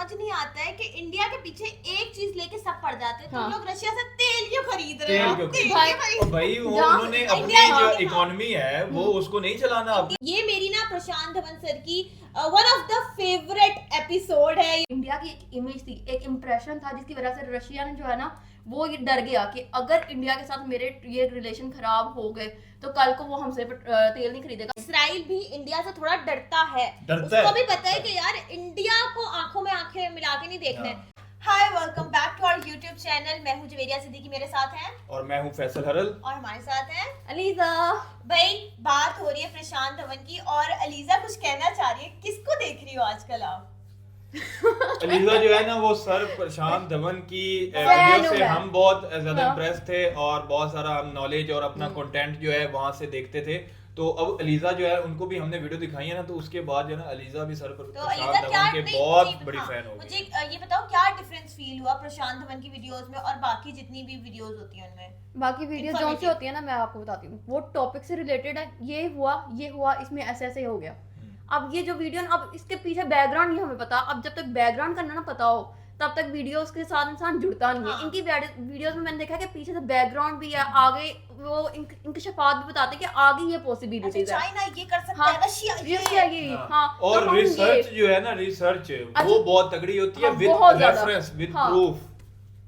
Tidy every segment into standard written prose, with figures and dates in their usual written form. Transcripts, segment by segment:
समझ नहीं आता है कि इंडिया के पीछे एक चीज लेके सब पड़ जाते हैं। हाँ। तुम लोग रशिया से तेल क्यों खरीद रहे तेल हो? क्यों तेल भाई- क्यों खरीद और भाई वो जहाँ उन्होंने अपनी इंडिया जो की- इकोनॉमी है वो उसको नहीं चलाना अब। ये मेरी ना प्रशांत धवन सर की one of the favourite episode है। इंडिया की एक इमेज थी, एक इम्प्रेशन था, जिसकी वजह से रशिया ने जो है ना वो ये डर गया कि अगर इंडिया के साथ मेरे ये रिलेशन खराब हो गए तो कल को वो हमसे तेल नहीं खरीदेगा। इसराइल भी इंडिया से थोड़ा डरता है। डरता है। उसको भी पता है कि यार इंडिया को आंखों में आंखें मिला के नहीं देखना है। Hi, welcome back to our YouTube channel. मैं हूं जवेरिया सिद्दीकी, मेरे साथ हैं और मैं हूँ फैसल हरल। और हमारे साथ हैं अलीजा, भाई। बात हो रही है प्रशांत धवन की और अलीजा कुछ कहना चाह रही है। किसको देख रही हो आजकल आप? अलीजा जो है ना वो सर प्रशांत धवन की फैन वीडियो से हो गया। हम बहुत ज्यादा हाँ। इम्प्रेस थे और बहुत सारा हम नॉलेज और अपना कंटेंट जो है वहां से देखते थे। तो अब अलीजा जो है उनको भी हमने वीडियो दिखाई है ना, तो उसके बाद जो है ना अलीजा भी सर तो प्रशांत अलीजा क्या धवन के नहीं, बहुत बड़ी हाँ, फैन हो मुझे गई। ये बताओ क्या डिफरेंस फील हुआ प्रशांत धवन की वीडियोस में और बाकी जितनी भी वीडियोस होती हैं उनमें? बाकी वीडियो जो सी होती है ना, मैं आपको बताती हूँ, वो टॉपिक से रिलेटेड है। ये हुआ, इसमें ऐसे ऐसे हो गया। अब ये जो वीडियो, अब इसके पीछे बैकग्राउंड नहीं हमें पता। अब जब तक बैकग्राउंड करना ना पता हो तब तक वीडियोस के साथ इंसान जुड़ता नहीं है। हाँ। इनकी वीडियोस में मैंने देखा कि पीछे से बैकग्राउंड भी है, आगे वो इनके शफात भी बताते हैं कि आगे ये पॉसिबिलिटीज अच्छा, है। चाइना ये कर सकता हाँ, है, रशिया रशिया ये, हाँ। हाँ, और तो हम रिसर्च ये- जो है ना, रिसर्च अच्छा। वो बहुत तगड़ी होती है हाँ, विद बहुत ज्यादा। रेफरेंस विद हाँ। प्रूफ।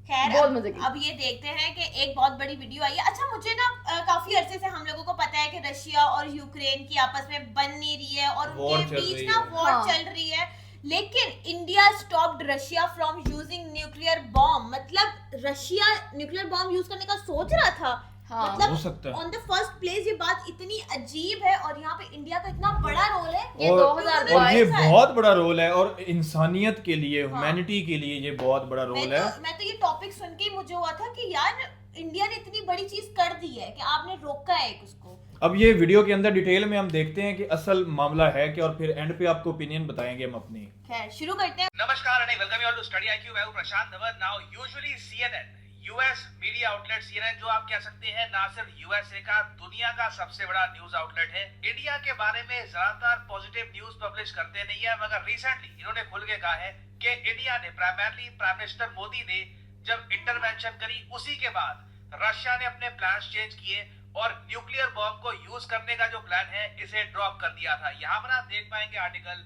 खैर बहुत मजे की। अब ये देखते हैं कि एक बहुत बड़ी वीडियो आई है। अच्छा, मुझे ना काफी अरसे से हम लोगों को पता है कि रशिया और यूक्रेन की आपस में बन नहीं रही है और वॉर उनके चल बीच रही ना है। वॉर हाँ। चल रही है। लेकिन India stopped Russia from using nuclear bomb. मतलब रशिया न्यूक्लियर बॉम्ब यूज करने का सोच रहा था। हाँ। मतलब हो सकता है। ऑन द फर्स्ट प्लेस ये बात इतनी अजीब है और यहाँ पे इंडिया का इतना बड़ा रोल है। ये और- 2022 और ये है। बहुत बड़ा रोल है और इंसानियत के लिए, ह्यूमैनिटी के लिए ये बहुत बड़ा रोल है। मैं तो ये टॉपिक सुन के ही मुझे हुआ था कि यार इंडिया ने इतनी बड़ी चीज कर दी है कि आपने रोका है उसको। अब ये वीडियो के अंदर डिटेल में हम देखते हैं कि असल मामला है क्या, और फिर एंड पे आपको ओपिनियन बताएंगे हम अपनी। खैर शुरू करते हैं। नमस्कार and I welcome you all to Study IQ. मैं हूं Prashant Dhawan. Now usually CNN, US media outlet CNN जो आप कह सकते हैं ना सिर्फ USA का, दुनिया का सबसे बड़ा न्यूज आउटलेट है। इंडिया के बारे में ज्यादातर पॉजिटिव न्यूज पब्लिश करते नहीं है, मगर रिसेंटली इन्होंने खुल के कहा है कि इंडिया ने प्राइमरली प्राइम मिनिस्टर मोदी ने जब इंटरवेंशन करी उसी के बाद रशिया ने अपने प्लान्स चेंज किए और न्यूक्लियर बॉम्ब को यूज करने का जो प्लान है इसे ड्रॉप कर दिया था। यहाँ पर आप देख पाएंगे article,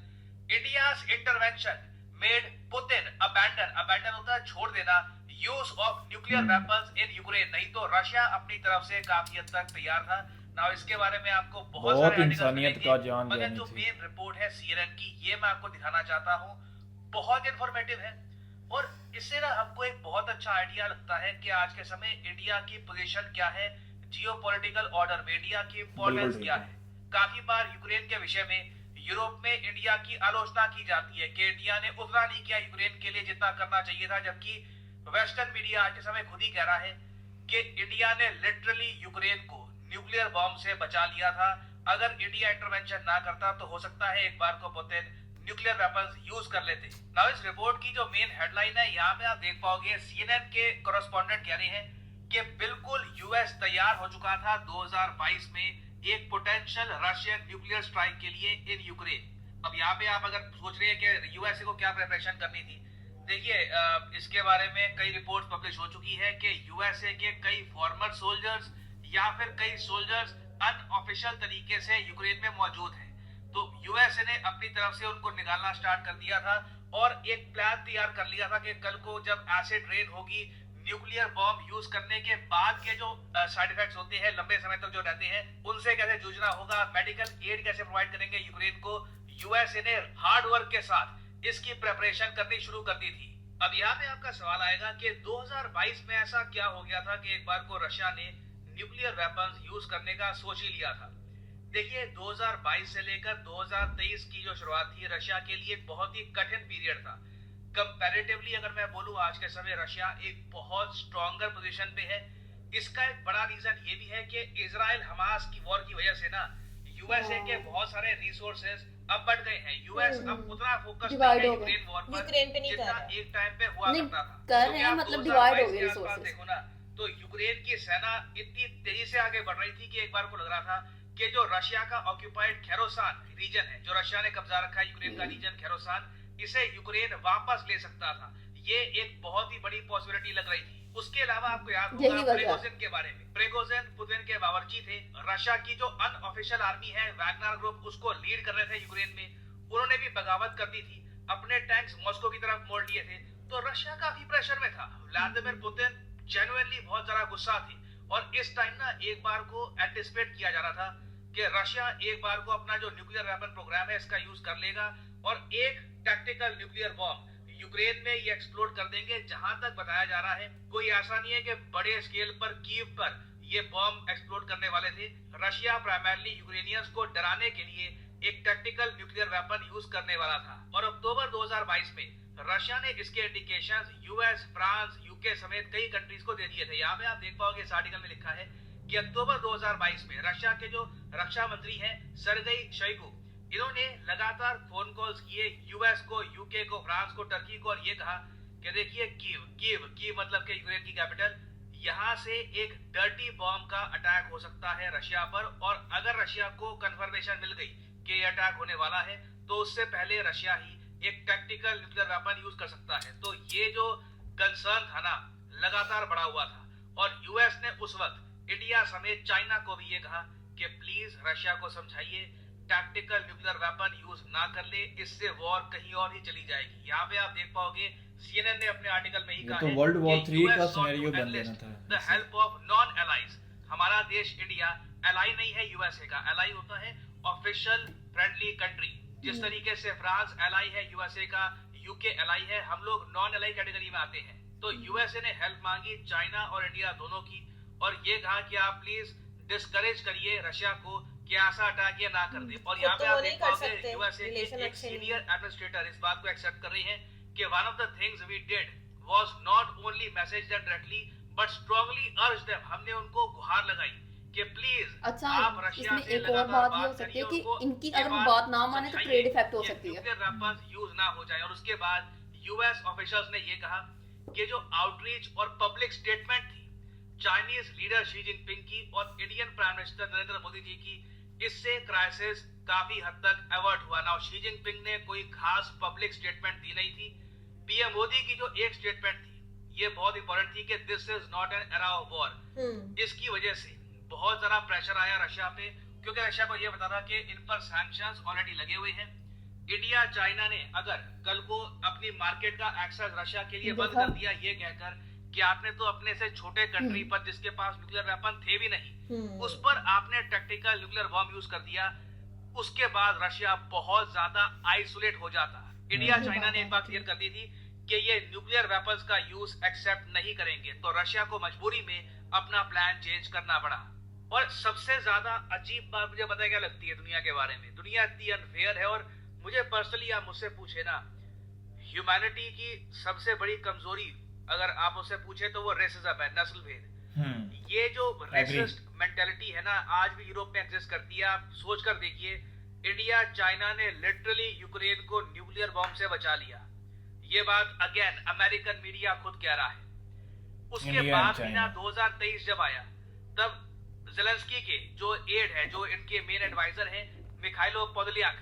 India's intervention made Putin abandon होता है छोड़ देना use of nuclear weapons in Ukraine. नहीं तो रशिया अपनी तरफ से काफी हद तक तैयार था ना। इसके बारे में आपको बहुत सारे आर्टिकल इंसानियत मिलेंगे, का जान मगर जानी जो थी। मेन रिपोर्ट है CNN की ये मैं आपको दिखाना चाहता हूँ। बहुत इंफॉर्मेटिव है और इससे ना हमको एक बहुत अच्छा आइडिया लगता है कि आज के समय इंडिया की पोजीशन क्या है, जियोपॉलिटिकल ऑर्डर में इंडिया की इंपॉर्टेंस बिल्कुल क्या है। काफी बार यूक्रेन के विषय में यूरोप में इंडिया की आलोचना की जाती है कि इंडिया ने उतना नहीं किया यूक्रेन के लिए जितना करना चाहिए था, जबकि वेस्टर्न मीडिया आज के समय खुद ही कह रहा है कि इंडिया ने लिटरली यूक्रेन को न्यूक्लियर बॉम्ब से बचा लिया था। अगर इंडिया इंटरवेंशन ना करता तो हो सकता है एक बार को पुतिन न्यूक्लियर वेपन्स यूज कर लेते। नाउ इस रिपोर्ट की जो मेन हेडलाइन है यहाँ पे आप देख पाओगे, CNN के कॉरेस्पॉन्डेंट कह रहे हैं कि बिल्कुल यूएस तैयार हो चुका था 2022 में एक पोटेंशियल रशियन न्यूक्लियर स्ट्राइक के लिए इन यूक्रेन। अब यहाँ पे आप अगर सोच रहे हैं कि यूएसए को क्या प्रिपरेशन करनी थी, देखिए इसके बारे में कई रिपोर्ट्स पब्लिश हो चुकी है कि यूएसए के कई फॉर्मर सोल्जर्स या फिर कई सोल्जर्स अनऑफिशियल तरीके से यूक्रेन में मौजूद हैं। तो यूएसए ने अपनी तरफ से उनको निकालना स्टार्ट कर दिया था और एक प्लान तैयार कर लिया था कि कल को जब एसिड रेन होगी, न्यूक्लियर बॉम्ब यूज करने के बाद के जो साइड इफेक्ट्स होते हैं लंबे समय तक जो रहते हैं उनसे कैसे जूझना होगा, मेडिकल एड कैसे प्रोवाइड करेंगे यूक्रेन को, यूएसए ने हार्ड वर्क के साथ इसकी प्रिपरेशन करनी शुरू कर दी थी। अब यहाँ पे आपका सवाल आएगा कि 2022 में ऐसा क्या हो गया था कि एक बार को रशिया ने न्यूक्लियर वेपन्स यूज करने का सोच ही लिया था। देखिए 2022 से लेकर 2023 की जो शुरुआत थी रशिया के लिए एक बहुत ही कठिन पीरियड था। कंपैरेटिवली अगर मैं बोलूं आज के समय रशिया एक बहुत स्ट्रॉन्गर पोजीशन पे है। इसका एक बड़ा रीजन ये भी है कि इजराइल हमास की वॉर की वजह से ना यूएसए के बहुत सारे रिसोर्सेज अब बढ़ गए हैं। यूएस अब उतना फोकस नहीं है यूक्रेन वॉर पर यूक्रेन पे नहीं कर जितना रहा है। एक टाइम पे हुआ नहीं, करता था। कर क्योंकि रहे हैं, आप मतलब 2022 divide हो गए के आसपास resources। देखो ना, तो यूक्रेन की सेना इतनी तेजी से आगे बढ़ रही थी कि एक बार को लग रहा था कि जो रशिया का ऑक्यूपाइड खेरोसान रीजन है, जो रशिया ने कब्जा रखा है यूक्रेन का रीजन खेरोसान, इसे यूक्रेन वापस ले सकता था। ये एक बहुत ही बड़ी पॉसिबिलिटी लग रही थी। उसके अलावा आपको याद यही होगा वजह। प्रिगोजिन के बारे में। प्रिगोजिन पुतिन के बावर्ची थे। रशिया की जो अनऑफिशियल आर्मी है वैगनर ग्रुप, उसको लीड कर रहे थे यूक्रेन में। उन्होंने भी बगावत कर दी थी, अपने टैंक्स मॉस्को की तरफ मोड़ लिए थे। तो रशिया काफी प्रेशर में था। व्लादिमीर पुतिन जेन्युइनली बहुत ज्यादा गुस्सा थे और इस टाइम ना एक बार को एंटिसिपेट किया जा रहा था कि रशिया एक बार को अपना जो न्यूक्लियर वेपन प्रोग्राम है इसका यूज कर लेगा और एक टैक्टिकल न्यूक्लियर बॉम्ब यूक्रेन में ये एक्सप्लोड कर देंगे। जहां तक बताया जा रहा है कोई ऐसा नहीं है कि बड़े स्केल पर कीव पर ये बॉम्ब एक्सप्लोड करने वाले थे। रशिया प्राइमरली यूक्रेनियंस को डराने के लिए एक टैक्टिकल न्यूक्लियर वेपन यूज करने वाला था और अक्टूबर 2022 में रशिया ने इसके इंडिकेशंस यूएस, फ्रांस, यूके समेत कई कंट्रीज को दे दिए थे। यहाँ पे आप देख पाओगे इस आर्टिकल में लिखा है कि अक्टूबर 2022 में रशिया के जो रक्षा मंत्री हैं सर्गेई शोइगु, इन्होंने लगातार फोन कॉल्स किए यूएस को, यूके को, फ्रांस को, टर्की को और ये कहा कि देखिए कीव मतलब कि यूक्रेन की कैपिटल, यहाँ से एक डर्टी बॉम्ब का अटैक हो सकता है रशिया पर और अगर रशिया को कंफर्मेशन मिल गई कि ये अटैक होने वाला है तो उससे पहले रशिया ही एक टैक्टिकल न्यूक्लियर वेपन यूज कर सकता है। तो ये जो कंसर्न था ना लगातार बढ़ा हुआ था और यूएस ने उस वक्त इंडिया समेत चाइना को भी ये कहा कि प्लीज रशिया को समझाइए टैक्टिकल न्यूक्लियर वेपन यूज ना कर ले, इससे वॉर कहीं और ही चली जाएगी। यहाँ पे आप देख पाओगे सीएनएन ने अपने आर्टिकल में ही कहा तो है वर्ल्ड वॉर कि 3 का US सिनेरियो sought to बन देना enlist था। the help of non allies। हमारा देश इंडिया एलाई नहीं है यूएसए का। एलाई होता है ऑफिशियल फ्रेंडली कंट्री। जिस तरीके से फ्रांस एलाई है यूएसए का, यूके एलाई है, हम लोग नॉन एलाई कैटेगरी में आते हैं। तो यूएसए ने हेल्प मांगी चाइना और इंडिया दोनों की और ये कहा कि आप प्लीज डिस्करेज करिए रशिया को कि ऐसा अटैक ये ना कर दे। और यहाँ पे आप देख पाओगे यूएसए के एक सीनियर एडमिनिस्ट्रेटर इस बात को एक्सेप्ट कर रही है कि one of the things we did was not only message them directly but strongly urge them, हमने उनको गुहार लगाई कि प्लीज अच्छा, आप रशिया इसमें से एक और लगातार बात ये हो बात सकती करिए है कि उनको इनकी ये अगर वो बात बात ना माने तो समझाइए ट्रेड इफेक्ट हो कि सकती है। न्यूक्लियर वेपन्स यूज ना हो जाए। और उसके बाद यूएस ऑफिशियल्स ने ये कहा कि जो आउटरीच और पब्लिक स्टेटमेंट थी चाइनीज लीडर शी जिनपिंग की और Indian prime minister Narendra Modi ji की, इससे क्राइसिस काफी हद तक अवॉइड हुआ। नाउ शी जिनपिंग ने कोई खास पब्लिक स्टेटमेंट दी नहीं थी। पीएम मोदी की जो एक स्टेटमेंट थी ये बहुत इंपॉर्टेंट थी कि this is not an era of war. इसकी वजह से बहुत ज्यादा प्रेशर आया रशिया पे क्योंकि रशिया को ये पता था कि इन पर सैंक्शंस ऑलरेडी लगे हुए हैं। इंडिया चाइना ने अगर कल को अपनी मार्केट का एक्सेस रशिया के लिए बंद कर दिया ये कहकर कि आपने तो अपने से छोटे कंट्री पर जिसके पास न्यूक्लियर वेपन थे भी नहीं उस पर आपने टैक्टिकल न्यूक्लियर बॉम्ब यूज कर दिया, उसके बाद रशिया बहुत ज्यादा आइसोलेट हो जाता। इंडिया चाइना ने एक बात क्लियर कर दी थी कि ये न्यूक्लियर वेपन्स का यूज एक्सेप्ट नहीं करेंगे, तो रशिया को मजबूरी में अपना प्लान चेंज करना पड़ा। और सबसे ज्यादा अजीब बात मुझे पता है क्या लगती है दुनिया के बारे में, दुनिया इतनी अनफेयर है और मुझे पर्सनली आप मुझसे पूछे ना, ह्यूमैनिटी की सबसे बड़ी कमजोरी अगर आप उससे पूछे तो वो रेसिज्म है, नस्ल भेद। ये जो रेसिस्ट मेंटालिटी है ना आज भी यूरोप में एग्जिस्ट करती है। आप सोच कर देखिए इंडिया चाइना ने लिटरली यूक्रेन को न्यूक्लियर बॉम्ब से बचा लिया। ये बात अगेन अमेरिकन मीडिया खुद कह रहा है। उसके बाद भी ना 2023 जब आया तब ज़ेलेंस्की के जो एड है, जो इनके मेन एडवाइजर हैं मिखाइलो पोडोलियाक,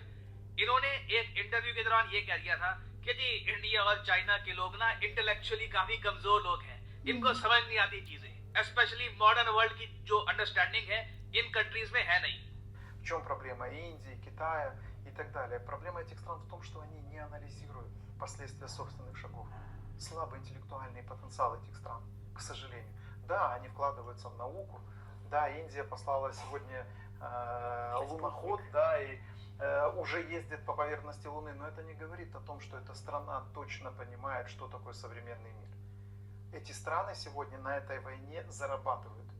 इन्होंने एक इंटरव्यू के दौरान ये कह दिया था कि जी इंडिया और चाइना के लोग ना इंटेलेक्चुअली काफी कमजोर लोग हैं, इनको समझ नहीं आती चीजें, स्पेशली मॉडर्न वर्ल्ड की जो अंडरस्टैंडिंग है इन कंट्रीज में है नहीं। В чем проблема Индии, Китая и так далее? Проблема этих стран в том, что они не анализируют последствия собственных шагов. Слабый интеллектуальный потенциал этих стран, к сожалению. Да, они вкладываются в науку. Да, Индия послала сегодня луноход, да, и уже ездит по поверхности Луны, но это не говорит о том, что эта страна точно понимает, что такое современный мир. Эти страны сегодня на этой войне зарабатывают,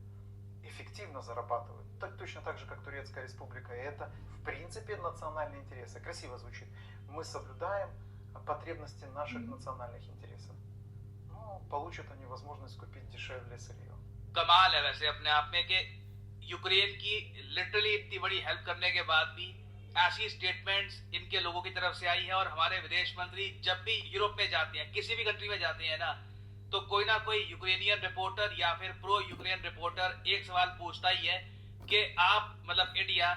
эффективно зарабатывают, точно так же, как Турецкая республика. И это, в принципе, национальные интересы. Красиво звучит. Мы соблюдаем потребности наших национальных интересов. Ну, получат они возможность купить дешевле сырье. कमाल है वैसे अपने आप में कि यूक्रेन की लिटरली इतनी बड़ी हेल्प करने के बाद भी ऐसी स्टेटमेंट्स इनके लोगों की तरफ से आई है। और हमारे विदेश मंत्री जब भी यूरोप में जाते हैं, किसी भी कंट्री में जाते हैं ना, तो कोई ना कोई यूक्रेनियन रिपोर्टर या फिर प्रो यूक्रेन रिपोर्टर एक सवाल पूछता ही है कि आप मतलब इंडिया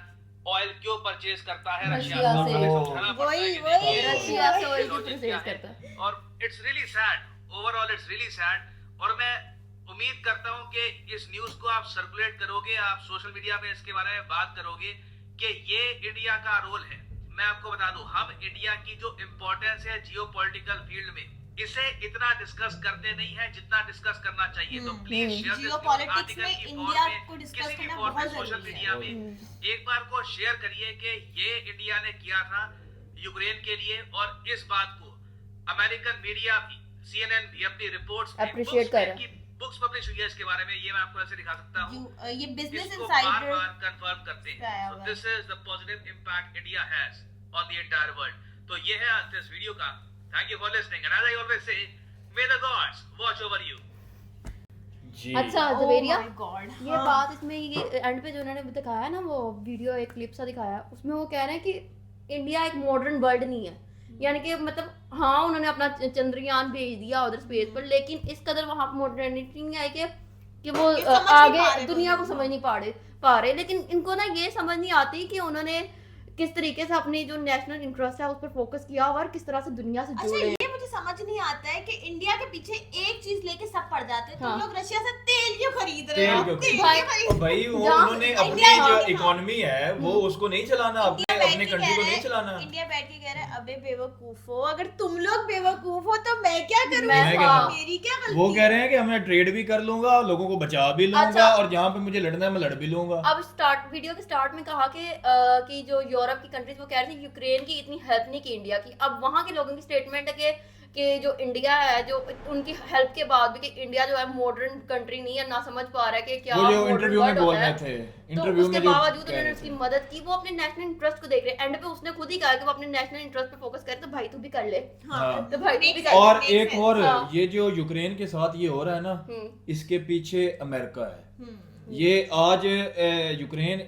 ऑयल क्यों परचेज करता है रशिया रशिया तो से। हमें समझाना पड़ता है कि वही, नहीं, ये रशिया से ऑयल क्यों logic परचेज क्या है। करता है। और it's really sad, overall it's really sad. और मैं उम्मीद करता हूं कि इस न्यूज को आप सर्कुलेट करोगे, आप सोशल मीडिया पे इसके बारे में बात करोगे कि ये इंडिया का रोल है। मैं आपको बता दूं, हम इंडिया की जो इंपॉर्टेंस है जियोपॉलिटिकल फील्ड में, इसे इतना डिस्कस करते नहीं है जितना डिस्कस करना चाहिए। तो please share this Geopolitics article में की इंडिया फॉर्म को में, discuss किसी भी करना फॉर्म में बहुत सोशल जरूरी मीडिया में एक बार को शेयर करिए कि ये इंडिया ने किया था यूक्रेन के लिए। और इस बात को अमेरिकन मीडिया भी, CNN भी अपनी रिपोर्ट्स में Appreciate कर रहा है। बुक्स पब्लिश हुई है इसके बारे में, ये मैं आपको ऐसे दिखा सकता हूँ। ये बिजनेस इसको इनसाइडर बार-बार कंफर्म करते पे आया हैं। हुआ So है। this is the positive impact India has on the entire world. तो ये है आज इस वीडियो का। Thank you for listening and as I always say, may the gods watch over you. जी अच्छा जवेरिया, गॉड ये बात इसमें ये एंड पे जो उन्होंने दिखाया ना वो वीडियो एक क्लिप सा दिखाया, उसमें वो कह रहे हैं कि इंडिया एक मॉडर्न वर्ल्ड नहीं है। यानी कि मतलब हाँ उन्होंने अपना चंद्रयान भेज दिया उधर स्पेस पर, लेकिन इस कदर वहाँ मॉडर्निटी नहीं आई कि वो ये समझ नहीं पा आगे रहे दुनिया को लोग। समझ नहीं पा रहे। लेकिन इनको ना ये समझ नहीं आती कि उन्होंने किस तरीके से अपनी जो नेशनल इंटरेस्ट है उस पर फोकस किया और किस तरह से दुनिया से अच्छा जुड़े। ये मुझे समझ नहीं आता है कि इंडिया के पीछे एक चीज लेके सब पड़ जाते हैं। हाँ। तुम लोग रशिया से तेल क्यों खरीद रहे तेल हो? क्यों तेल भाई- क्यों खरीद और भाई वो जहाँ उन्होंने अपनी इंडिया जो हाँ। इकोनॉमी है वो उसको नहीं चलाना, अपने बैठ अपने के कंट्री कह को रहा नहीं है- चलाना। इंडिया बैठ के कह रहा है अबे बेवकूफ हो, अगर तुम लोग बेवकूफ हो तो मैं क्या करूं? मैं क्या करूं? मेरी क्या गलती? वो कह रहे हैं कि मैं ट्रेड भी कर लूंगा, लोगों को बचा भी लूंगा अच्छा। और जहाँ पे मुझे लड़ना है मैं लड़ भी लूंगा। अब वीडियो के स्टार्ट में कहा कि जो यूरोप की कंट्रीज वो कह रही थी यूक्रेन की इतनी हेल्प नहीं की इंडिया की। अब वहाँ के लोगों की स्टेटमेंट है कि जो इंडिया है जो उनकी हेल्प के बाद भी कि इंडिया जो है मॉडर्न कंट्री नहीं है, ना समझ पा रहा है कि क्या वो जो modern इंटरव्यू में world बोल होता है। रहे थे, तो इंटरव्यू उसके में जो बावजूद कह उन्होंने रहे उसकी थे। मदद की। वो अपने नेशनल इंटरेस्ट को देख रहे हैं। एंड पे उसने खुद ही कहा कि वो अपने नेशनल इंटरेस्ट पे फोकस करे, तो भाई तू भी कर ले। हाँ। तो भाई तू भी कर और Makes एक sense, और हाँ। ये जो यूक्रेन के साथ ये हो रहा है ना, हम्म। इसके पीछे अमेरिका है। हम्म। ये आज यूक्रेन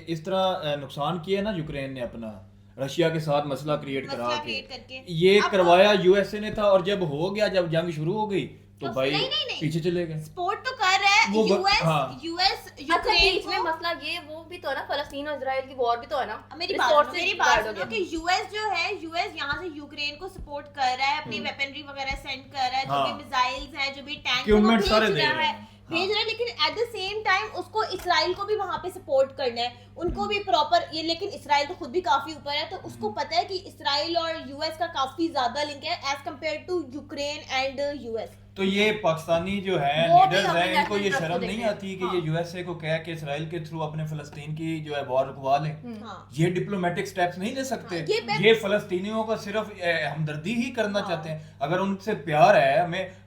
इस तरह नुकसान किया ना यूक्रेन ने अपना, रशिया के साथ मसला क्रिएट करा मसला के क्रिएट करके ये अब- करवाया यूएसए ने था। और जब हो गया, जब जंग शुरू हो गई तो तो भाई नहीं। पीछे चले गए। सपोर्ट तो कर रहा है वो यूएस हाँ। यूएस अच्छा यूक्रेन बीच में को। मसला ये वो भी तो है ना, फलस्तीन और इजराइल की वॉर भी तो है ना। मेरी Resources बात divide हो सुनो गए। कि यूएस जो है, यूएस यहाँ से यूक्रेन को सपोर्ट कर रहा है, अपनी वेपनरी वगैरह सेंड कर रहा है, जो हाँ। भी मिसाइल्स हैं, जो भी टैंक है वो Equipment भेज सारे दे रहा रहे है हैं। भेज रहा है। लेकिन एट द सेम टाइम उसको इसराइल को भी वहां पे सपोर्ट करना है, उनको भी प्रॉपर ये। लेकिन इसराइल तो खुद भी काफी ऊपर है, तो उसको पता है कि इसराइल और यूएस का काफी ज्यादा लिंक है as compare to Ukraine and US. तो ये पाकिस्तानी जो है वो भी लीडर्स अपने हैं, इनको national ये interest शर्म को नहीं देख रहे हैं। आती कि हाँ। ये यूएसए को कह के इसराइल के थ्रू अपने फलस्तीन की जो है वॉर रुकवा लें। हाँ। ये डिप्लोमेटिक स्टेप्स नहीं ले सकते। हाँ, ये मैं- ये फलस्तीनियों का सिर्फ हमदर्दी ही करना हाँ। चाहते हैं। अगर उनसे प्यार है,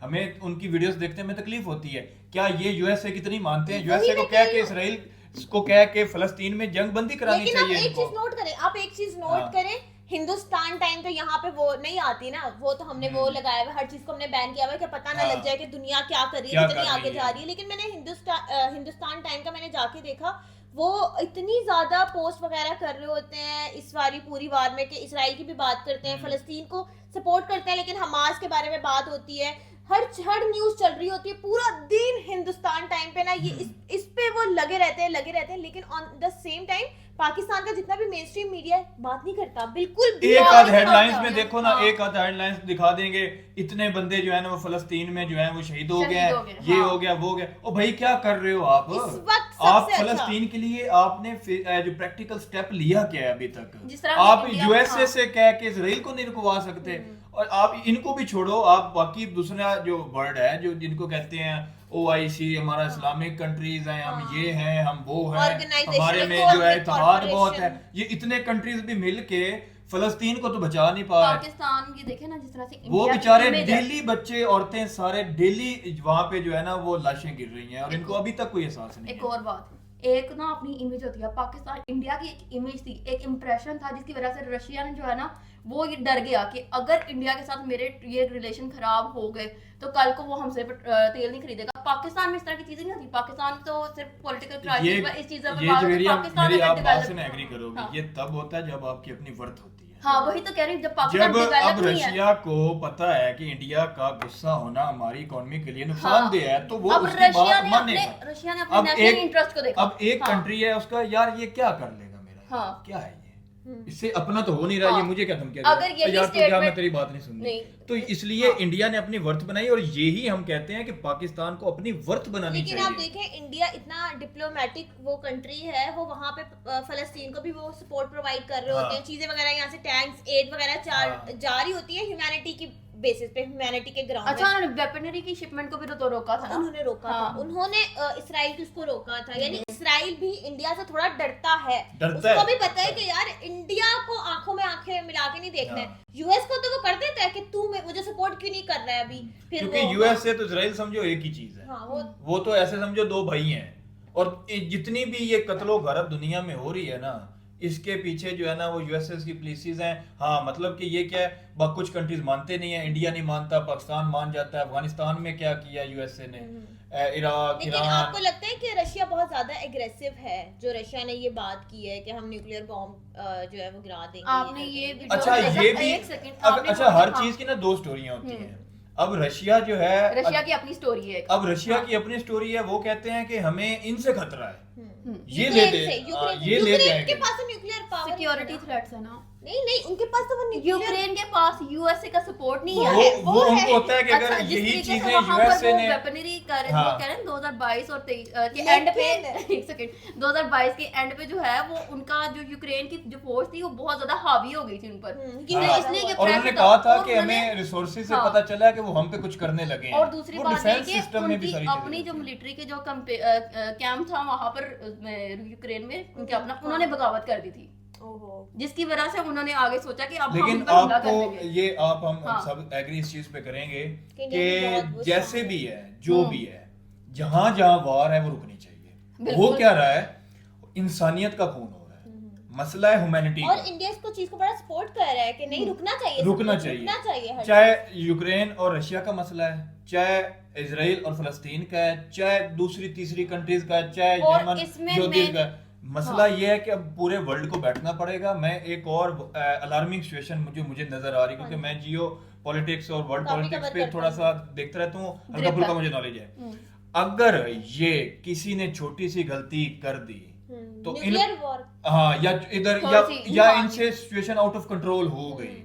हमें उनकी वीडियोस देखते हमें तकलीफ होती है। क्या ये यूएसए कितनी मानते हैं? वही यूएसए को मैं कह कह के रही हूँ। इसराइल को कह के फलस्तीन में जंग बंदी करानी लेकिन आप चाहिए एक चीज इनको। नोट करें, आप एक चीज नोट हाँ। करें, हिंदुस्तान टाइम तो यहाँ पे वो नहीं आती ना, वो तो हमने वो लगाया हुआ, हर चीज को हमने बैन किया हुआ है कि पता ना हाँ। लग जाए कि दुनिया क्या कर रही क्या है, कर कितनी रही आगे है। जा रही है। लेकिन मैंने हिंदुस्तान टाइम का मैंने जाके देखा, वो इतनी ज्यादा पोस्ट वगैरह कर रहे होते हैं इस वाली पूरी वार में कि इसराइल की भी बात करते हैं, फलस्तीन को सपोर्ट करते हैं, लेकिन हमास के बारे में बात होती है, हर न्यूज चल रही होती है पूरा दिन। हिंदुस्तान टाइम पे ना ये इस पे वो लगे रहते हैं, लेकिन on the same time Pakistan का जितना भी मेन स्ट्रीम मीडिया है बात नहीं करता बिल्कुल भी। एक बात आध नहीं हेडलाइंस करता। में देखो ना, हाँ। एक आध हेडलाइंस दिखा देंगे, इतने बंदे जो है ना वो फलस्तीन में जो है वो शहीद हो गए शहीद हो हैं, गए, ये हाँ। हो गया वो हो गया। ओ भाई क्या कर रहे हो आप? इस वक्त आप सबसे अच्छा। फलस्तीन के लिए आपने जो प्रैक्टिकल स्टेप लिया क्या है अभी तक? जिस तरह आप इंडिया- यूएसए हाँ। से कह के इसराइल को नहीं रुकवा सकते। और आप इनको भी छोड़ो, आप बाकी दूसरा जो वर्ड है जो जिनको कहते हैं OIC, हमारा इस्लामिक कंट्रीज हैं, हम ये हैं, हम वो हैं, Organization, हमारे में जो है Economic इत्तेहाद बहुत है, Corporation। ये इतने कंट्रीज भी मिल के फलस्तीन को तो बचा नहीं पा रहे। पाकिस्तान की देखे ना जिस तरह से वो इंडिया की बेचारे image है। डेली बच्चे औरतें सारे डेली वहां पे जो है ना वो लाशें गिर रही हैं और इनको अभी तक कोई एहसास नहीं एक है। और बात, एक ना अपनी इमेज होती है पाकिस्तान, इंडिया की एक इमेज थी, एक इम्प्रेशन था, जिसकी वजह से रशिया ने जो है ना वो ये डर गया कि अगर इंडिया के साथ मेरे ये रिलेशन खराब हो गए तो कल को वो हमसे तेल नहीं खरीदेगा। पाकिस्तान में इस तरह की चीजें नहीं होती, पाकिस्तान तो सिर्फ पॉलिटिकल क्राइसिस पर इस चीज पर ये बात होती है, जवेरिया पाकिस्तान मेरी अगर आप बात से develop- एग्री करोगे, हाँ। ये तब होता है जब आपकी अपनी वर्थ होती है। हाँ वही तो कह रही हूँ, जब पाकिस्तान जब अब डेवलप नहीं है। रशिया को पता है कि इंडिया का गुस्सा होना हमारी इकोनॉमी के लिए नुकसानदेह है, तो वो अब उसकी बात मानेगा। रशिया ने अपने अब नेशनल इंटरेस्ट को देखा। अब एक हाँ। कंट्री है उसका, यार ये क्या कर लेगा मेरा, हाँ। क्या है ये? इससे अपना तो हो नहीं रहा, ये हाँ। मुझे क्या धमकी अगर यही यार तो क्या मैं statement- तेरी बात नहीं सुन रही। नहीं। तो इसलिए हाँ। इंडिया ने अपनी वर्थ बनाई और यही हम कहते हैं कि पाकिस्तान को अपनी वर्थ बनानी लेकिन आप चाहिए। देखें इंडिया इतना डिप्लोमेटिक वो कंट्री है, वो वहाँ पे फलस्तीन को भी वो सपोर्ट प्रोवाइड कर रहे हाँ। होते हैं, चीजें वगैरह यहाँ से टैंक्स एड वगैरह हाँ। जा रही होती है ह्यूमैनिटी की बेसिस पे, ह्यूमैनिटी के ग्राउंड अच्छा, उन्होंने वेपनरी की शिपमेंट को भी तो रोका था ना। उन्होंने रोका हाँ। था, उन्होंने इसराइल को उसको रोका था, यानी इसराइल भी इंडिया से थोड़ा डरता है, डरता है। उसको भी पता है कि यार इंडिया को आंखों में आंखें मिला के नहीं देखना है। यूएस को तो वो कर देता है कि तू मुझे सपोर्ट क्यों नहीं कर रहा है अभी, फिर क्योंकि वो यूएस से तो इजराइल समझो एक ही चीज है। हाँ वो तो ऐसे समझो दो भाई हैं, और जितनी भी ये कत्लो गरब दुनिया में हो रही है ना, इसके पीछे जो है ना वो यूएसएस की पुलिसेस हैं। हाँ, मतलब कि ये क्या है, कुछ कंट्रीज मानते नहीं है, इंडिया नहीं मानता, पाकिस्तान मान जाता है। अफगानिस्तान में क्या किया यूएसए ने, इराक, लेकिन ईरान। आपको लगता है कि रशिया बहुत ज्यादा एग्रेसिव है, जो रशिया ने ये बात की है कि हम न्यूक्लियर बॉम्ब जो है वो गिरा देंगे। आपने ये वीडियो अच्छा देखा? ये भी एक सेकंड, आपने अच्छा, हर हाँ। चीज की ना दो स्टोरियां होती हैं। अब रशिया जो है, रशिया की अपनी स्टोरी है। अब रशिया की अपनी स्टोरी है, वो कहते हैं कि हमें इनसे खतरा है, ये यूक्रेन लेते से, हाँ, यूक्रेन ये ले यूक्रेन जाएंगे। के पास तो न्यूक्लियर पावर सिक्योरिटी थ्रेट्स है ना। नहीं उनके पास तो वो न्यूक्लियर यूक्रेन के पास यूएसए का सपोर्ट नहीं वो है। है, वो उनको होता है कि अच्छा, अगर जिस यही तरीके से चीजें वहाँ पर यूएसए वो ने वेपनरी कर रहे हाँ। वो कह रहे हैं 2022 और 23 के एंड पे एक सेकंड 2022 के एंड पे जो है वो उनका जो यूक्रेन की जो फोर्स थी वो बहुत ज्यादा हावी हो गई थी उन पर। हाँ, इसलिए ये और press उन्होंने था, कहा था और कि उन्होंने- हमें रिसोर्सेज से हाँ। पता चला कि वो हम पे कुछ करने लगे हैं। और दूसरी वो बात है डिफेंस कि सिस्टम में भी उनकी सारी अपनी चीजें जो होती हैं। मिलिट्री के जो कैंप था वहां पर यूक्रेन में उनके अपना उन्होंने बगावत कर दी थी, जिसकी वजह से उन्होंने आगे सोचा कि अब हम लेकिन उन पर हमला कर आपको देंगे। ये हम हाँ। सब एग्री इस चीज पे करेंगे कि इंडिया की बहुत कि वो जैसे strong भी है, जो भी है, जहां जहां वार है वो रुकनी चाहिए। वो बिल्कुल। क्या रहा है, इंसानियत का खून हो रहा है, मसला है ह्यूमैनिटी और का। इंडिया इसको चीज को बड़ा सपोर्ट कर रहा है कि नहीं रुकना चाहिए, सब रुकना कुछ चाहिए। रुकना चाहिए हर चाहे यूक्रेन और रशिया का मसला है, चाहे इजराइल और फलस्तीन का है, चाहे दूसरी तीसरी कंट्रीज का है, चाहे और यमन इसमें जो देश मैं- का है। मसला ये है कि अब पूरे वर्ल्ड को बैठना पड़ेगा। मैं एक और अलार्मिंग सिचुएशन मुझे नजर आ रही है, क्योंकि मैं जियो पॉलिटिक्स और वर्ल्ड काफी पॉलिटिक्स cover पे करता थोड़ा हूँ। सा देखता रहता हूँ, हल्का ग्रिप फुल्का है। मुझे नॉलेज है। अगर ये किसी ने छोटी सी गलती कर दी तो न्यूक्लियर वॉर हाँ, या इधर थोड़ी सी या हाँ। इनसे सिचुएशन आउट ऑफ कंट्रोल हो गई।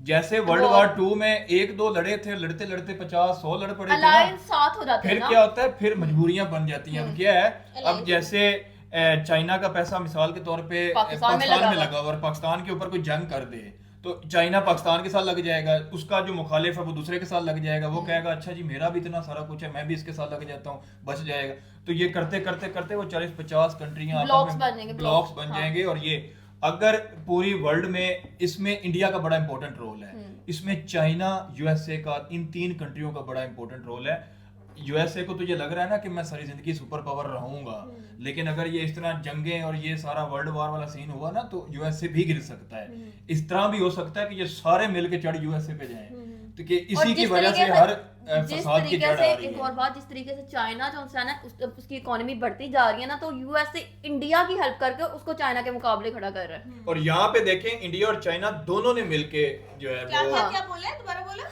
जैसे वर्ल्ड वार 2 में 1-2 लड़े थे, लड़ते लड़ते 50-100 लड़ पड़े थे ना, अलायंस साथ हो जाते हैं फिर ना। क्या होता है, फिर मजबूरियां बन जाती हैं। अब क्या है, अब Alliance। जैसे चाइना का पैसा मिसाल के तौर पे पाकिस्तान में पाकिस्तान में लगा लगा और पाकिस्तान के ऊपर कोई जंग कर दे, तो चाइना पाकिस्तान के साथ लग जाएगा, उसका जो मुखालिफ है वो दूसरे के साथ लग जाएगा, वो कहेगा अच्छा जी मेरा भी इतना सारा कुछ है, मैं भी इसके साथ लग जाता हूँ, बच जाएगा। तो ये करते करते करते वो 40-50 कंट्रियां ब्लॉक्स बन जाएंगे, ब्लॉक्स ब्लॉक्स, बन हाँ। जाएंगे। और ये अगर पूरी वर्ल्ड में, इसमें इंडिया का बड़ा इंपॉर्टेंट रोल है, इसमें चाइना, यूएसए का, इन 3 कंट्रियों का बड़ा इंपॉर्टेंट रोल है। यूएसए को तो ये लग रहा है ना कि मैं सारी जिंदगी सुपर पावर रहूंगा, लेकिन अगर ये इस तरह जंगें और ये सारा वर्ल्ड वार वाला सीन हुआ ना तो यूएसए भी गिर सकता है। इस तरह भी हो सकता है कि ये सारे मिलके चढ़ यूएसए पे जाएं, तो कि और इसी की जिस वजह से तरीके हर जिस फसाद की तरीके जड़ से आ रही एक है। और बात, जिस तरीके से चाइना जो है ना उसकी इकोनॉमी बढ़ती जा रही है ना, तो यूएसए इंडिया की हेल्प करके उसको चाइना के मुकाबले खड़ा कर रहा है। और यहाँ पे देखें, इंडिया और चाइना दोनों ने मिलके जो है क्या वो क्या क्या बोला है, दोबारा बोला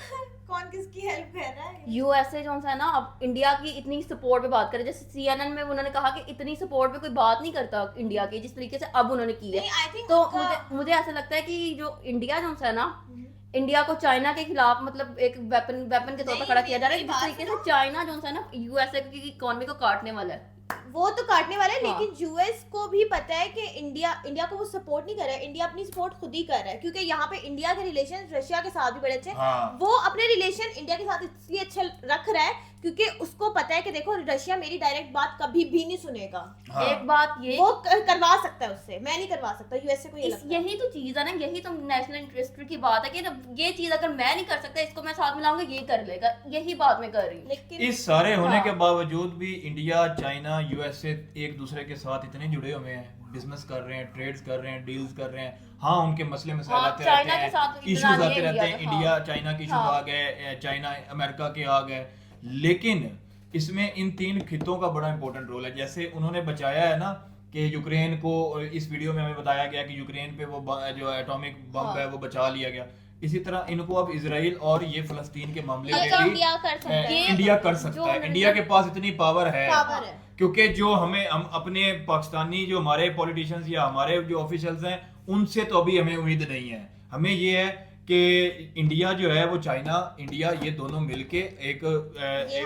कौन किसकी हेल्प कर रहा है? यूएसए जो है ना अब इंडिया की इतनी सपोर्ट पे बात करे, जैसे सीएनएन में उन्होंने कहा कि इतनी सपोर्ट पे कोई बात नहीं करता इंडिया की, जिस तरीके से अब उन्होंने की है। नहीं, I think तो उनका- मुझे ऐसा लगता है कि जो इंडिया जो है ना, इंडिया को चाइना के खिलाफ मतलब एक वेपन के तौर पर नहीं, खड़ा किया जा रहा है, मेरी जिस बात तरीके से सुनो। चाइना जो है ना यूएसए की इकोनॉमी को काटने वाला है। वो तो काटने वाला है, हाँ। लेकिन यूएस को भी पता है कि इंडिया को वो सपोर्ट नहीं कर रहा है, इंडिया अपनी सपोर्ट खुद ही कर रहा है, क्योंकि यहाँ पे इंडिया के रिलेशन रशिया के साथ भी बड़े अच्छे हैं। हाँ। वो अपने रिलेशन इंडिया के साथ इसलिए अच्छे रख रहा है क्योंकि उसको पता है कि देखो रशिया मेरी डायरेक्ट बात कभी भी नहीं सुनेगा, हाँ। एक बात ये वो करवा सकता है उससे, मैं नहीं करवा सकता, यूएसए को ये लगता है। यही तो चीज है ना, यही तो नेशनल इंटरेस्ट की बात है कि ना, ये चीज अगर मैं नहीं कर सकता इसको मैं साथ मिलाऊंगा, ये कर लेगा, यही बात मैं कर रही हूँ। लेकिन इस सारे होने हाँ। के बावजूद भी इंडिया, चाइना, यूएसए एक दूसरे के साथ इतने जुड़े हुए हैं, बिजनेस कर रहे हैं, ट्रेड्स कर रहे हैं, डील्स कर रहे हैं। हाँ, उनके मसले मसाइल हाँ, आते चाइना रहते के साथ हैं, इतना इश्यूज नहीं आते है रहते हैं, इंडिया का, इंडिया हाँ। चाइना के इश्यूज हाँ। आ गए, चाइना अमेरिका के आ गए, लेकिन इसमें इन 3 खितों का बड़ा इंपॉर्टेंट रोल है। जैसे उन्होंने बचाया है ना कि यूक्रेन को, इस वीडियो में हमें बताया गया कि यूक्रेन पे वो जो एटॉमिक बम हाँ। है वो बचा लिया गया, इसी तरह इनको अब इजराइल और ये फलस्तीन के मामले ये में तो भी इंडिया कर सकता है। इंडिया कर जो सकता है। नरेंद्र- इंडिया के पास इतनी पावर है पावर है। क्योंकि जो हम अपने पाकिस्तानी जो हमारे पॉलिटिशियंस या हमारे जो ऑफिशियल्स हैं उनसे तो अभी हमें उम्मीद नहीं है। हमें ये है कि इंडिया जो है वो चाइना इंडिया ये दोनों मिलके एक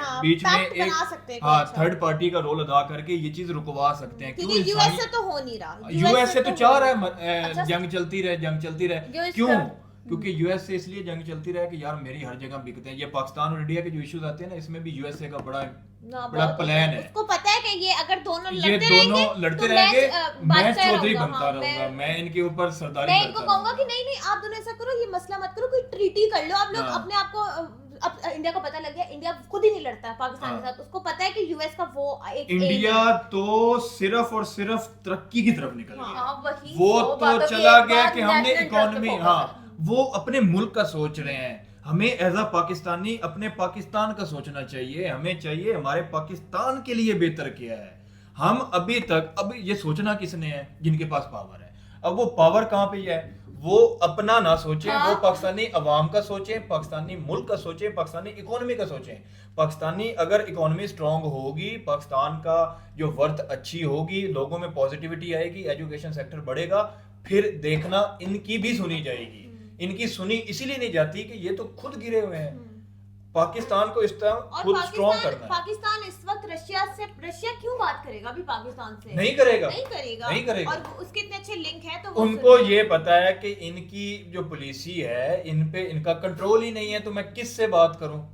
हाँ, बीच में pact एक बना सकते हैं हाँ कुछ। थर्ड पार्टी का रोल अदा करके ये चीज रुकवा सकते हैं। क्योंकि यूएस से तो हो नहीं रहा। यूएस से तो चाह रहा है अच्छा, जंग चलती रहे US क्यों? का- क्योंकि यूएस से इसलिए जंग चलती रहे कि यार मेरी हर जगह बिकते हैं। ये पाकिस्तान और इंडिया के जो इश्यूज आते हैं ना इसमें भी यूएसए का बड़ा बहुत प्लान है। उसको पता है कि ये अगर दोनों ये लड़ते दोनों रहेंगे लड़ते तो रहेंगे मैं बादशाह चौधरी रहूंगा, बनता हाँ, रहूंगा, मैं इनके ऊपर सरदारी मैं इनको करता कहूंगा रहूंगा। कि नहीं नहीं आप दोनों ऐसा करो, ये मसला मत करो, कोई ट्रीटी कर लो आप लोग हाँ। अपने आप को। अब इंडिया को पता लग गया इंडिया खुद ही नहीं लड़ता है पाकिस्तान के हाँ। साथ। उसको पता है कि यूएस का वो एक aim इंडिया है। तो सिर्फ और सिर्फ तरक्की की तरफ निकल गया। हाँ, वही वो सौ तो बातों की चला एक गया बात कि हमने national interest इकोनॉमी पे focus हाँ है। वो अपने मुल्क का सोच रहे हैं। हमें एज अ पाकिस्तानी अपने पाकिस्तान का सोचना चाहिए। हमें चाहिए हमारे पाकिस्तान के लिए बेहतर क्या है। हम अभी ये सोचना किसने है? जिनके पास पावर है। अब वो पावर कहाँ पे है? वो अपना ना सोचे, हाँ। वो पाकिस्तानी अवाम का सोचे, पाकिस्तानी मुल्क का सोचे, पाकिस्तानी इकोनॉमी का सोचे। पाकिस्तानी अगर इकोनॉमी स्ट्रांग होगी, पाकिस्तान का जो वर्थ अच्छी होगी, लोगों में पॉजिटिविटी आएगी, एजुकेशन सेक्टर बढ़ेगा, फिर देखना इनकी भी सुनी जाएगी। इनकी सुनी इसीलिए नहीं जाती कि ये तो खुद गिरे हुए हैं। पाकिस्तान को इस तरह और खुद स्ट्रांग करना है। पाकिस्तान इस वक्त रशिया क्यों बात करेगा अभी पाकिस्तान से? नहीं करेगा, नहीं करेगा, नहीं करेगा। और उसके इतने अच्छे लिंक हैं तो वो उनको सुनेगा। ये पता है कि इनकी जो पॉलिसी है इन पे इनका कंट्रोल ही नहीं है, तो मैं किससे बात करूं?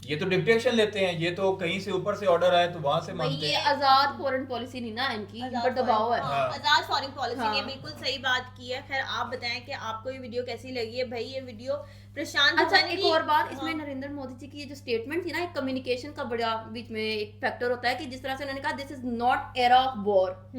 ये तो डिक्टेशन लेते हैं, ये तो कहीं से ऊपर से ऑर्डर आए तो वहां से भाई मानते ये हैं। आजाद फॉरेन पॉलिसी नहीं ना इनकी, इन पर दबाव है। हाँ। आजाद फॉरेन पॉलिसी हाँ। ने बिल्कुल सही बात की है। खैर आप बताएं कि आपको ये वीडियो कैसी लगी है? भाई ये वीडियो प्रशांत अच्छा धवन एक की- और बात, इसमें हाँ। नरेंद्र मोदी जी की ये जो स्टेटमेंट थी ना, एक कम्युनिकेशन का बड़ा बीच में एक फैक्टर होता है कि जिस तरह से उन्होंने कहा this is not era of war,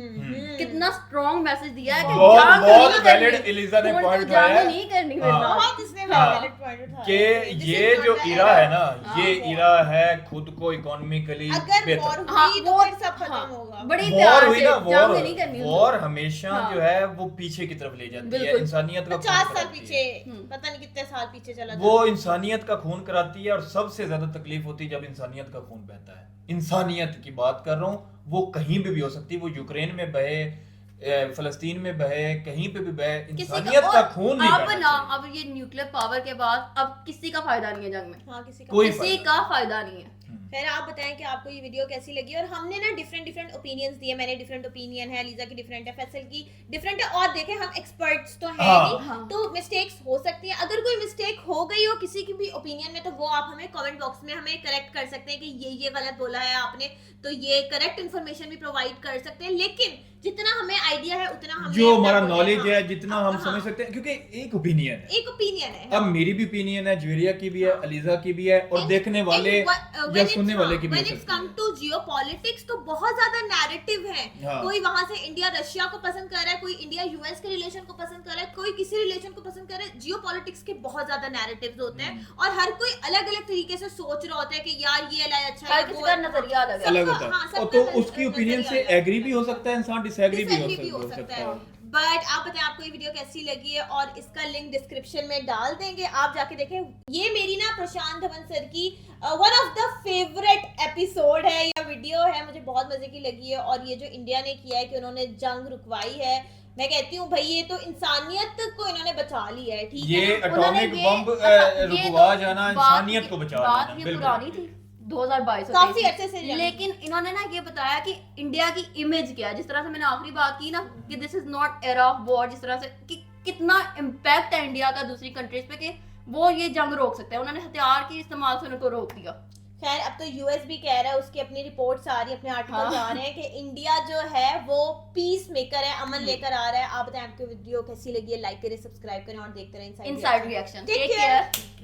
कितना स्ट्रॉन्ग मैसेज दिया है कि बहुत जंग बहुत नहीं वैलिड करनी, एलिजा ने खून पॉइंट तो जंग उठाया नहीं करनी हाँ। वरना। बहुत इसने हाँ। वैलिड पॉइंट उठाया कि है। This ये is जो not the इरा era. है ना, हाँ, ये वो- इरा है खुद को इकोनॉमिकली अगर बेहतर। वॉर हाँ, हुई तो वो- फिर सब खत्म हाँ, होगा। बड़ी वॉर प्यार हुई से ना, जंग नहीं करनी वॉर उनको। हमेशा हाँ। जो है वो पीछे की तरफ ले जाती है, बिल्कुल। इंसानियत का 50 खून साल कराती पीछे, है। पता नहीं कितने साल पीछे चला वो जाता है। इंसानियत का खून कराती है, और सबसे ज्यादा तकलीफ होती है जब इंसानियत का खून बहता है। इंसानियत की बात कर रहा हूँ, वो कहीं पे भी हो सकती है, वो यूक्रेन में बहे, फलस्तीन में बहे, कहीं पे भी बहे, किसी इंसानियत और का खून नहीं अब बहना ना चाहिए। अब ये न्यूक्लियर पावर के बाद अब किसी का फायदा नहीं है जंग में, हाँ, किसी का कोई किसी फायदा का फायदा नहीं है। खैर आप बताएं कि आपको ये वीडियो कैसी लगी। और हमने ना डिफरेंट ओपिनियंस दिए। मैंने डिफरेंट ओपिनियन है, लीजा की डिफरेंट है, फैसल की डिफरेंट है, और देखें हम एक्सपर्ट्स तो हैं हाँ। नहीं, हाँ। तो मिस्टेक्स हो सकती हैं। अगर कोई मिस्टेक हो गई हो किसी की भी ओपिनियन में, तो वो आप हमें कमेंट बॉक्स में हमें करेक्ट कर सकते हैं कि ये गलत बोला है आपने, तो ये करेक्ट इन्फॉर्मेशन भी प्रोवाइड कर सकते हैं। लेकिन जितना हमें आइडिया है उतना हमें जो अपना हमारा बोलना नॉलेज हाँ। है, जितना हम हाँ। समझ सकते हैं, क्योंकि एक ओपिनियन है। एक ओपिनियन है। अब मेरी भी ओपिनियन है, ज्वेरिया की भी है, अलीजा की भी है, और देखने वाले या सुनने वाले की भी हो when it's सकती come है। to geopolitics तो बहुत ज्यादा नैरेटिव है। हाँ। कोई वहां से इंडिया रशिया को पसंद कर रहा है, कोई इंडिया यूएस के रिलेशन को पसंद कर रहा है, कोई किसी रिलेशन को पसंद कर रहा है। जियोपॉलिटिक्स के बहुत ज्यादा नैरेटिव्स होते हैं, और हर कोई अलग अलग तरीके से सोच रहा होता है कि यार ये अलाय अच्छा है, हर किसी का नजरिया अलग है। अलग सबका- होता हाँ, है, सबका और तो नजरिया उसकी ओपिनियन से अलग है। एग्री भी हो सकता है इंसान, डिसएग्री भी Disagree हो सकता है। बट आप बताएं आपको ये वीडियो कैसी लगी है, और इसका लिंक डिस्क्रिप्शन में डाल देंगे, आप जाके देखें। ये मेरी ना प्रशांत धवन सर की one of the favourite episode है, या वीडियो है, मुझे बहुत मजे की लगी है। और ये जो इंडिया ने किया है कि उन्होंने जंग रुकवाई है, मैं कहती हूँ भाई ये तो इंसानियत को इन्होंने बचा लिया है। ठीक ये है ना? एटॉमिक उन्होंने बम ये रुकवा तो जाना बात इंसानियत को बचा बात लेना, ये बिल्कुल। पुरानी थी 2022 काफी अच्छे से जंग। लेकिन इन्होंने ना ये बताया कि इंडिया की इमेज क्या है। जिस तरह से मैंने आखिरी बात की ना कि this is not era of war, जिस तरह से कि कितना इम्पैक्ट है इंडिया का दूसरी कंट्रीज पे कि वो ये जंग रोक सकते हैं। उन्होंने हथियार के इस्तेमाल से उनको रोक दिया। खैर अब तो यूएस भी कह रहा है, उसकी अपनी रिपोर्ट्स आ रही है, अपने आर्टिकल्स हाँ। आ रहे हैं कि इंडिया जो है वो पीस मेकर है, अमन लेकर आ रहा है। आप बताएं आपको वीडियो कैसी लगी है, लाइक करें, सब्सक्राइब करें और देखते रहें inside reaction. Take take care. Care.